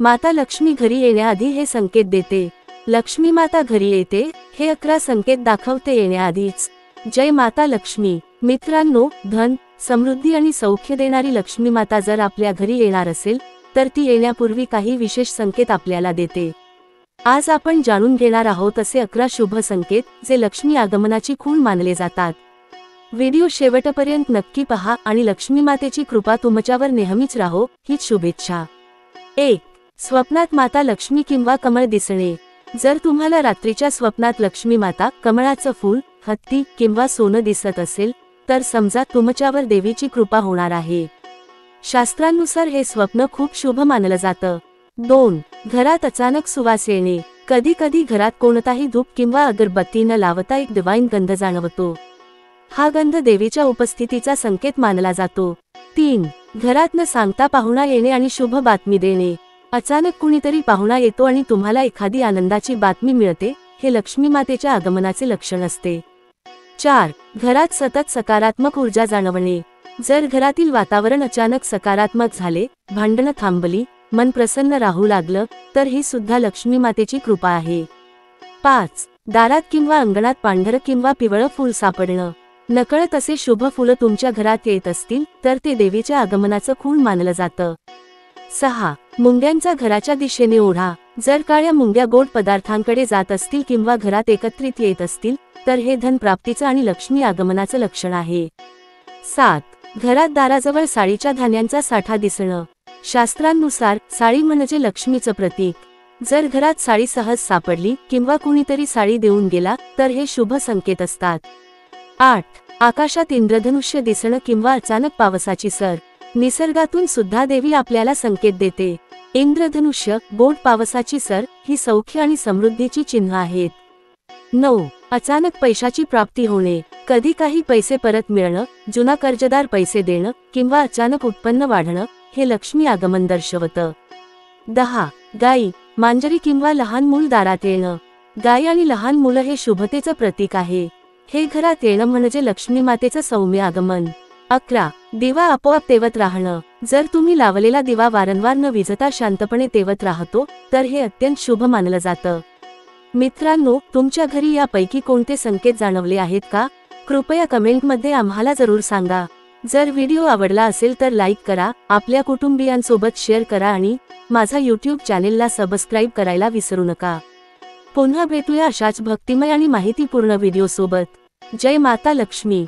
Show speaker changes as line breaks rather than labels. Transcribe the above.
माता लक्ष्मी घरी येण्याआधी हे संकेत देते. लक्ष्मी माता घरी येते हे 11 संकेत दाखवते येण्याआधीच. जय माता लक्ष्मी. मित्रांनो, धन, समृद्धी आणि सौख्य देणारी लक्ष्मी माता जर आपल्या घरी येणार असेल तर ती येण्यापूर्वी काही विशेष संकेत आपल्याला देते. आज आपण जाणून घेणार आहोत असे 11 शुभ संकेत जे लक्ष्मी आगमनाची खूण मानले जातात. व्हिडिओ शेवटपर्यंत नक्की पहा आणि लक्ष्मी मातेची कृपा तुमच्यावर नेहमीच राहो हीच शुभेच्छा. 1. स्वप्नात माता लक्ष्मी किंवा कमळ दिसणे. जर तुम्हाला रात्रीच्या स्वप्नात लक्ष्मी माता, कमळाचं फूल, हत्ती किंवा सोनं दिसत असेल तर समजा तुमच्यावर देवीची कृपा होणार आहे. शास्त्रानुसार हे स्वप्न खूप शुभ मानलं जातं. 2. घरात अचानक सुवास येणे. कधी कधी घरात कोणताही धूप किंवा अगरबत्ती न लावता एक डिवाइन गंध जाणवतो. हा गंध देवीच्या उपस्थितीचा संकेत मानला जातो. 3. घरात न सांगता पाहुणा येणे आणि शुभ बातमी देणे. अचानक कुणीतरी पाहुणा येतो आणि तुम्हाला एखादी आनंदाची बातमी मिळते, हे लक्ष्मी मातेच्या आगमनाचे लक्षण असते. 4. घरात सतत सकारात्मक ऊर्जा जाणवणे. जर घरातील वातावरण अचानक सकारात्मक झाले, भांडणं थांबली, मन प्रसन्न राहू लागलं तर ही सुद्धा लक्ष्मी मातेची कृपा आहे. 5. दारात किंवा अंगणात पांढरं किंवा पिवळं फूल सापडणं. नकळत असे शुभ फुलं तुमच्या घरात येत असतील तर ते देवीच्या आगमनाचं खूण मानलं जातं. 6. मुंग्यांचा घराच्या दिशेने ओढा. जर काळ्या मुंग्या गोड पदार्थांकडे जात असतील किंवा घरात एकत्रित येत असतील तर हे धन प्राप्तीचं आणि लक्ष्मी आगमनाचं लक्षण आहे. 7. घरात दाराजवळ साळीच्या धान्यांचा साठा दिसणं. शास्त्रानुसार साळी म्हणजे लक्ष्मीचं प्रतीक. जर घरात साळी सहज सापडली किंवा कुणीतरी साळी देऊन गेला तर हे शुभ संकेत असतात. 8. आकाशात इंद्रधनुष्य दिसणं किंवा अचानक पावसाची सर. निसर्गातून सुद्धा देवी आपल्याला संकेत देते. इंद्रधनुष्य, गोड पावसाची सर ही सौख्य आणि समृद्धीची चिन्ह आहेत. 9. अचानक पैशाची प्राप्ती होणे. कधी काही पैसे परत मिळणं, जुना कर्जदार पैसे देणं किंवा अचानक उत्पन्न वाढणं हे लक्ष्मी आगमन दर्शवतं. 10. गाई, मांजरी किंवा लहान मूल दारात येणं. गाय आणि लहान मुलं हे शुभतेचं प्रतीक आहे. हे घरात येणं म्हणजे लक्ष्मी मातेचं सौम्य आगमन. 11. दिवा आपोआप तेवत राहणं. जर तुम्ही लावलेला दिवा वारंवार न विझता शांतपणे तेवत राहतो तर हे अत्यंत शुभ मानलं जातं. मित्रांनो, तुमच्या घरी यापैकी कोणते संकेत जाणवले आहेत का? कृपया कमेंटमध्ये आम्हाला जरूर सांगा. जर व्हिडिओ आवडला असेल तर लाईक करा, आपल्या कुटुंबियांसोबत शेअर करा आणि माझा यूट्यूब चॅनेलला सबस्क्राईब करायला विसरू नका. पुन्हा भेटूया अशाच भक्तिमय आणि माहितीपूर्ण व्हिडिओ सोबत. जय माता लक्ष्मी.